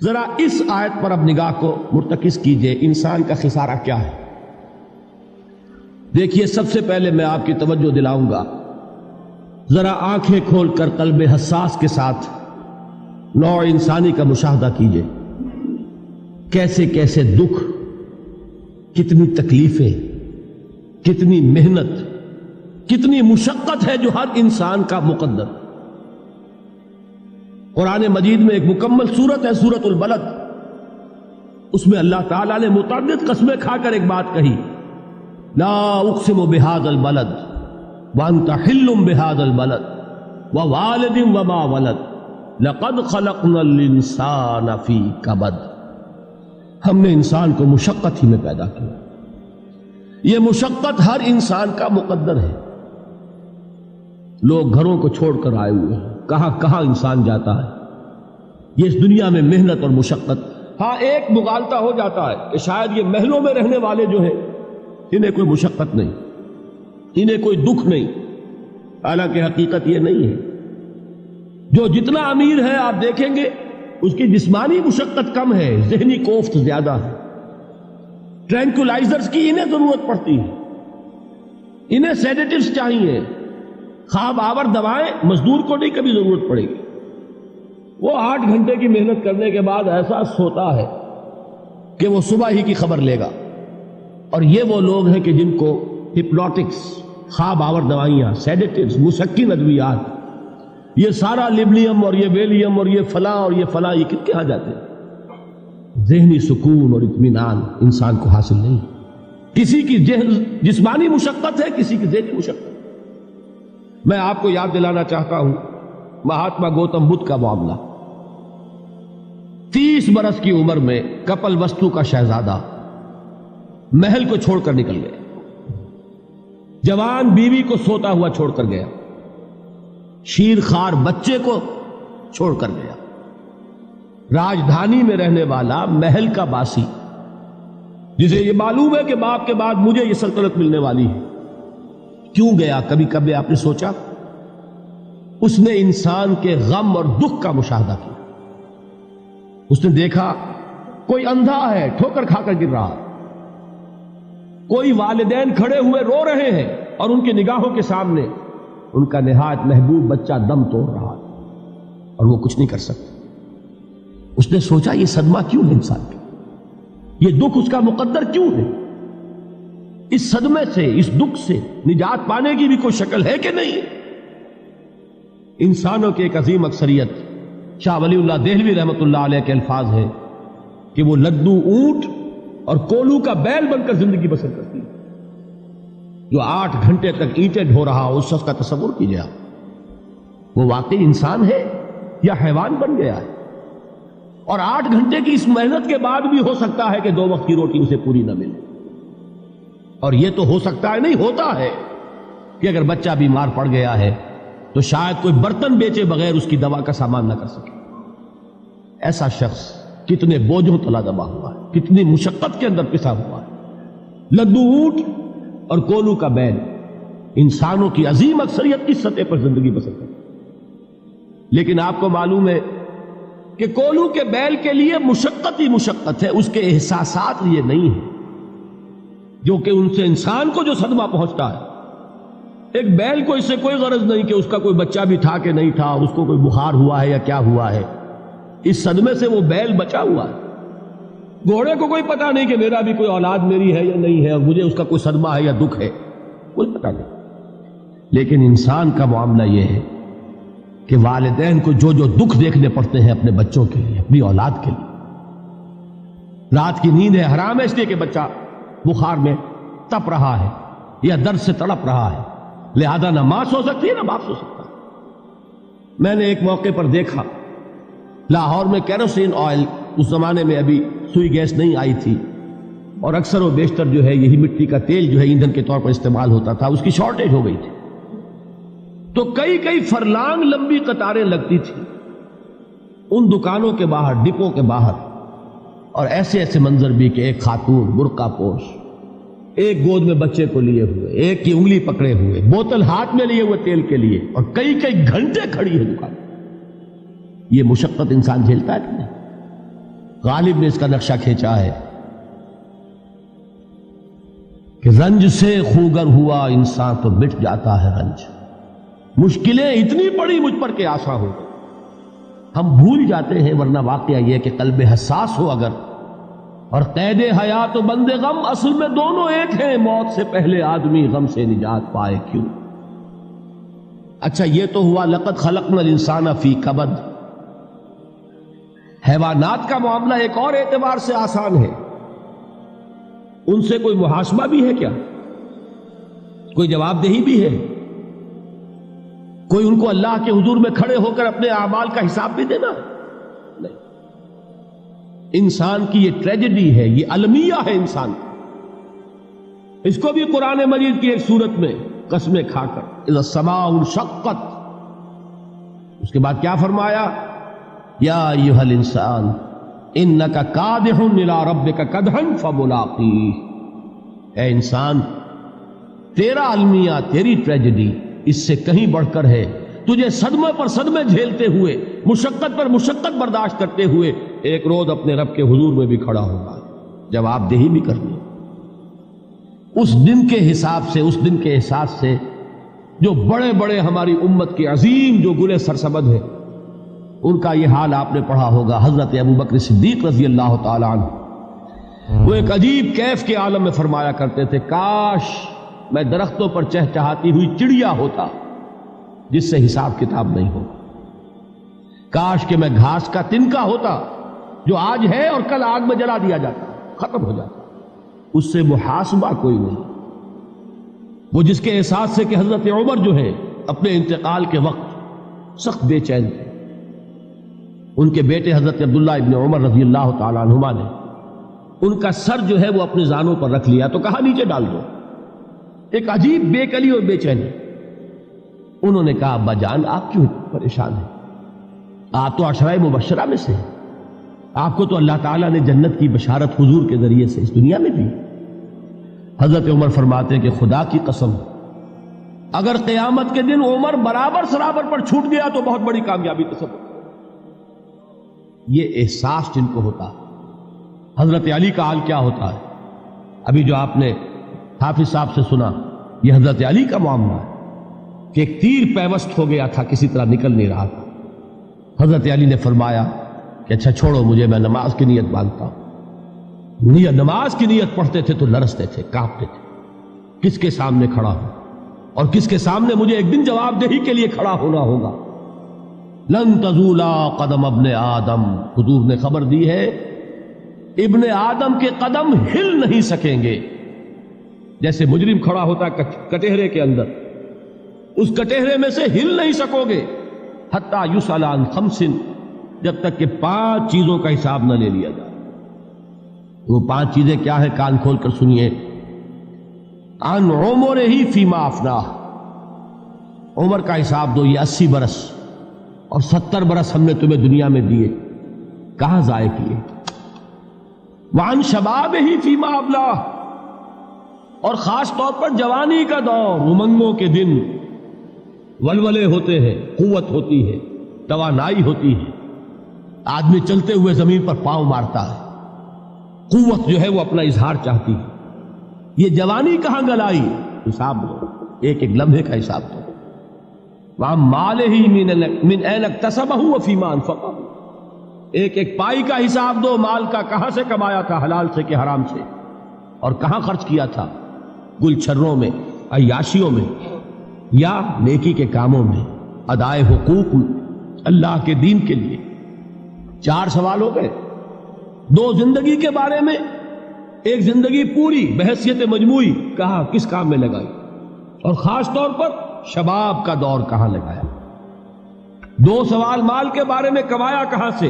ذرا اس آیت پر اب نگاہ کو مرتکز کیجئے، انسان کا خسارہ کیا ہے؟ دیکھیے، سب سے پہلے میں آپ کی توجہ دلاؤں گا، ذرا آنکھیں کھول کر قلب حساس کے ساتھ نوع انسانی کا مشاہدہ کیجئے، کیسے کیسے دکھ، کتنی تکلیفیں، کتنی محنت، کتنی مشقت ہے جو ہر انسان کا مقدر۔ قرآن مجید میں ایک مکمل سورت ہے، سورت البلد، اس میں اللہ تعالیٰ نے متعدد قسمیں کھا کر ایک بات کہی، لا اقسم بہذا البلد وانت حل بہذا البلد ووالد وما ولد لقد خلقنا الانسان فی کبد۔ ہم نے انسان کو مشقت ہی میں پیدا کیا، یہ مشقت ہر انسان کا مقدر ہے۔ لوگ گھروں کو چھوڑ کر آئے ہوئے ہیں، کہاں کہاں انسان جاتا ہے، یہ اس دنیا میں محنت اور مشقت۔ ہاں، ایک مغالطہ ہو جاتا ہے کہ شاید یہ محلوں میں رہنے والے جو ہیں انہیں کوئی مشقت نہیں، انہیں کوئی دکھ نہیں، حالانکہ حقیقت یہ نہیں ہے۔ جو جتنا امیر ہے آپ دیکھیں گے اس کی جسمانی مشقت کم ہے، ذہنی کوفت زیادہ ہے۔ ٹرینکولائزرز کی انہیں ضرورت پڑتی ہے، انہیں سیڈیٹیوز چاہیے، خواب آور دوائیں مزدور کو نہیں کبھی ضرورت پڑے گی۔ وہ 8 گھنٹے کی محنت کرنے کے بعد احساس ہوتا ہے کہ وہ صبح ہی کی خبر لے گا۔ اور یہ وہ لوگ ہیں کہ جن کو ہپنوٹکس، خواب آور دوائیاں، سیڈیٹیوز، مسکن ادویات، یہ سارا لیبلیم اور یہ ویلیم اور یہ فلاں اور یہ فلاں، یہ کت کے ہاں جاتے ہیں؟ ذہنی سکون اور اطمینان انسان کو حاصل نہیں۔ کسی کی جسمانی مشقت ہے، کسی کی ذہنی مشقت۔ میں آپ کو یاد دلانا چاہتا ہوں مہاتما گوتم بدھ کا معاملہ۔ 30 برس کی عمر میں کپل وستو کا شہزادہ محل کو چھوڑ کر نکل گیا، جوان بیوی کو سوتا ہوا چھوڑ کر گیا، شیر خوار بچے کو چھوڑ کر گیا۔ راجدھانی میں رہنے والا محل کا باسی، جسے یہ معلوم ہے کہ باپ کے بعد مجھے یہ سلطنت ملنے والی ہے، کیوں گیا؟ کبھی کبھی آپ نے سوچا؟ اس نے انسان کے غم اور دکھ کا مشاہدہ کیا۔ اس نے دیکھا کوئی اندھا ہے، ٹھوکر کھا کر گر رہا ہے، کوئی والدین کھڑے ہوئے رو رہے ہیں اور ان کی نگاہوں کے سامنے ان کا نہایت محبوب بچہ دم توڑ رہا ہے اور وہ کچھ نہیں کر سکتا۔ اس نے سوچا یہ صدمہ کیوں ہے انسان کا، یہ دکھ اس کا مقدر کیوں ہے؟ اس صدمے سے، اس دکھ سے نجات پانے کی بھی کوئی شکل ہے کہ نہیں؟ انسانوں کی ایک عظیم اکثریت، شاہ ولی اللہ دہلوی رحمۃ اللہ علیہ کے الفاظ ہیں کہ وہ لدو اونٹ اور کولو کا بیل بن کر زندگی بسر کرتی ہے۔ جو 8 گھنٹے تک اینٹیں ڈھو رہا ہو، اس شخص کا تصور کیجیے آپ، وہ واقعی انسان ہے یا حیوان بن گیا ہے؟ اور 8 گھنٹے کی اس محنت کے بعد بھی ہو سکتا ہے کہ 2 وقت کی روٹی اسے پوری نہ ملے۔ اور یہ تو ہو سکتا ہے، نہیں ہوتا ہے، کہ اگر بچہ بیمار پڑ گیا ہے تو شاید کوئی برتن بیچے بغیر اس کی دوا کا سامان نہ کر سکے۔ ایسا شخص کتنے بوجھوں تلا دبا ہوا ہے، کتنی مشقت کے اندر پسا ہوا ہے۔ لدو اونٹ اور کولو کا بیل، انسانوں کی عظیم اکثریت اس سطح پر زندگی بسر کرتی ہے۔ لیکن آپ کو معلوم ہے کہ کولو کے بیل کے لیے مشقت ہی مشقت ہے، اس کے احساسات یہ نہیں ہیں جو کہ ان سے انسان کو جو صدمہ پہنچتا ہے۔ ایک بیل کو اس سے کوئی غرض نہیں کہ اس کا کوئی بچہ بھی تھا کہ نہیں تھا، اس کو کوئی بخار ہوا ہے یا کیا ہوا ہے، اس صدمے سے وہ بیل بچا ہوا ہے۔ گھوڑے کو کوئی پتہ نہیں کہ میرا بھی کوئی اولاد میری ہے یا نہیں ہے، اور مجھے اس کا کوئی صدمہ ہے یا دکھ ہے، کوئی پتہ نہیں۔ لیکن انسان کا معاملہ یہ ہے کہ والدین کو جو جو دکھ دیکھنے پڑتے ہیں اپنے بچوں کے لیے، اپنی اولاد کے لیے۔ رات کی نیند ہے حرام ہے اس لیے کہ بچہ بخار میں تپ رہا ہے یا درد سے تڑپ رہا ہے، لہذا نہ ماں سو سکتی ہے نہ باپ سو سکتا۔ میں نے ایک موقع پر دیکھا، لاہور میں کیروسین آئل، اس زمانے میں ابھی سوئی گیس نہیں آئی تھی، اور اکثر و بیشتر جو ہے یہی مٹی کا تیل جو ہے ایندھن کے طور پر استعمال ہوتا تھا، اس کی شارٹیج ہو گئی تھی۔ تو کئی فرلانگ لمبی قطاریں لگتی تھی ان دکانوں کے باہر، ڈپو کے باہر، اور ایسے منظر بھی کہ ایک خاتون برقع پوش، ایک گود میں بچے کو لیے ہوئے، ایک کی انگلی پکڑے ہوئے، بوتل ہاتھ میں لیے ہوئے تیل کے لیے، اور کئی گھنٹے کھڑی ہے دکان۔ یہ مشقت انسان جھیلتا ہے کہ نہیں؟ غالب نے اس کا نقشہ کھینچا ہے کہ رنج سے خوگر ہوا انسان تو مٹ جاتا ہے رنج. مشکلیں اتنی پڑی مجھ پر کہ آسان ہو گئی. ہم بھول جاتے ہیں، ورنہ واقعہ یہ کہ قلب حساس ہو اگر، اور قید حیات و بند غم اصل میں دونوں ایک ہیں. موت سے پہلے آدمی غم سے نجات پائے کیوں؟ اچھا یہ تو ہوا لقد خلقنا الانسان فی کبد. حیوانات کا معاملہ ایک اور اعتبار سے آسان ہے. ان سے کوئی محاسبہ بھی ہے کیا؟ کوئی جواب دہی بھی ہے؟ کوئی ان کو اللہ کے حضور میں کھڑے ہو کر اپنے اعمال کا حساب بھی دینا؟ نہیں. انسان کی یہ ٹریجڈی ہے، یہ المیہ ہے انسان. اس کو بھی قرآن مجید کی ایک سورت میں قسمیں کھا کر اذا السماء انشقت، اس کے بعد کیا فرمایا؟ یا ایھا الانسان انک کادح الی ربک کدحا فملاقیہ. اے انسان، تیرا المیہ، تیری ٹریجڈی اس سے کہیں بڑھ کر ہے. تجھے صدمے پر صدمے جھیلتے ہوئے، مشقت پر مشقت برداشت کرتے ہوئے ایک روز اپنے رب کے حضور میں بھی کھڑا ہوگا، جواب دہی بھی کرنی. اس دن کے حساب سے، اس دن کے احساس سے جو بڑے بڑے ہماری امت کے عظیم جو گلے سرسبد ہیں، ان کا یہ حال آپ نے پڑھا ہوگا. حضرت ابوبکر صدیق رضی اللہ تعالی عنہ وہ ایک عجیب کیف کے عالم میں فرمایا کرتے تھے، کاش میں درختوں پر چہچہاتی ہوئی چڑیا ہوتا جس سے حساب کتاب نہیں ہوگا. کاش کہ میں گھاس کا تنکا ہوتا جو آج ہے اور کل آگ میں جلا دیا جاتا، ختم ہو جاتا، اس سے محاسبہ کوئی نہیں. وہ جس کے احساس سے کہ حضرت عمر جو ہے اپنے انتقال کے وقت سخت بے چین تھے. ان کے بیٹے حضرت عبداللہ ابن عمر رضی اللہ تعالیٰ عنہما نے ان کا سر جو ہے وہ اپنے زانوں پر رکھ لیا تو کہا نیچے ڈال دو. ایک عجیب بے کلی اور بے چینی. انہوں نے کہا ابا جان آپ کیوں پریشان ہیں؟ آپ تو عشرہ مبشرہ میں سے، آپ کو تو اللہ تعالیٰ نے جنت کی بشارت حضور کے ذریعے سے اس دنیا میں دی. حضرت عمر فرماتے ہیں کہ خدا کی قسم اگر قیامت کے دن عمر برابر سرابر پر چھوٹ گیا تو بہت بڑی کامیابی تصور. یہ احساس جن کو ہوتا، حضرت علی کا حال کیا ہوتا ہے؟ ابھی جو آپ نے حافظ صاحب سے سنا، یہ حضرت علی کا معاملہ ہے کہ ایک تیر پیوست ہو گیا تھا، کسی طرح نکل نہیں رہا تھا. حضرت علی نے فرمایا کہ اچھا چھوڑو مجھے، میں نماز کی نیت باندھتا ہوں. نماز کی نیت پڑھتے تھے تو لرزتے تھے، کانپتے تھے. کس کے سامنے کھڑا ہوں اور کس کے سامنے مجھے ایک دن جواب دہی کے لیے کھڑا ہونا ہوگا. لن تزولا قدم ابن آدم، حضور نے خبر دی ہے ابن آدم کے قدم ہل نہیں سکیں گے. جیسے مجرم کھڑا ہوتا ہے کٹہرے کے اندر، اس کٹہرے میں سے ہل نہیں سکو گے حتی یسأل عن خمس، جب تک کہ 5 چیزوں کا حساب نہ لے لیا جائے. وہ 5 چیزیں کیا ہے؟ کان کھول کر سنیے. عن عمرہ فیما افناہ، عمر کا حساب دو. یہ 80 برس اور 70 برس ہم نے تمہیں دنیا میں دیے، کہاں ضائع کیے؟ وعن شبابہ فیما ابلاہ، اور خاص طور پر جوانی کا دور، امنگوں کے دن، ولولے ہوتے ہیں، قوت ہوتی ہے، توانائی ہوتی ہے، آدمی چلتے ہوئے زمین پر پاؤں مارتا ہے، قوت جو ہے وہ اپنا اظہار چاہتی ہے. یہ جوانی کہاں گلائی؟ حساب دو، ایک ایک لمحے کا حساب دو. وَعَن مَالِهِ مِنْ أَيْنَ اكْتَسَبَهُ وَفِيمَا أَنْفَقَهُ، ایک ایک پائی کا حساب دو. مال کا کہاں سے کمایا تھا، حلال سے کہ حرام سے، اور کہاں خرچ کیا تھا، گل چھروں میں، عیاشیوں میں، یا نیکی کے کاموں میں، ادائے حقوق اللہ کے دین کے لیے. 4 سوال ہو گئے. 2 زندگی کے بارے میں، ایک زندگی پوری بحیثیت مجموعی کہاں کس کام میں لگائی، اور خاص طور پر شباب کا دور کہاں لگایا. 2 سوال مال کے بارے میں، کمایا کہاں سے،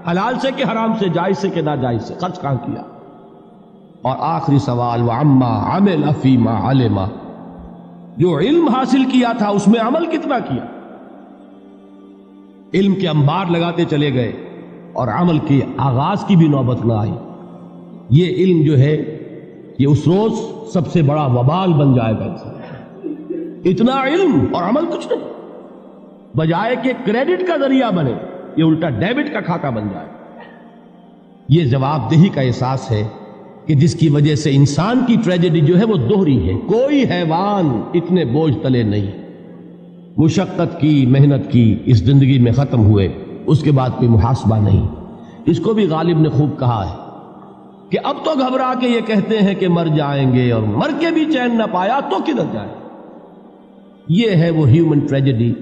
حلال سے کہ حرام سے، جائز سے کہ ناجائز سے، خرچ کہاں کیا. اور آخری سوال وعما عمل فیما علم، جو علم حاصل کیا تھا اس میں عمل کتنا کیا. علم کے انبار لگاتے چلے گئے اور عمل کے آغاز کی بھی نوبت نہ آئی. یہ علم جو ہے یہ اس روز سب سے بڑا وبال بن جائے گا. اتنا علم اور عمل کچھ نہیں، بجائے کہ کریڈٹ کا ذریعہ بنے یہ الٹا ڈیبٹ کا کھاتہ بن جائے. یہ جواب دہی کا احساس ہے کہ جس کی وجہ سے انسان کی ٹریجڈی جو ہے وہ دوہری ہے. کوئی حیوان اتنے بوجھ تلے نہیں. مشقت کی، محنت کی، اس زندگی میں ختم ہوئے، اس کے بعد کوئی محاسبہ نہیں. اس کو بھی غالب نے خوب کہا ہے کہ اب تو گھبرا کے یہ کہتے ہیں کہ مر جائیں گے، اور مر کے بھی چین نہ پایا تو کدھر جائے. یہ ہے وہ ہیومن ٹریجڈی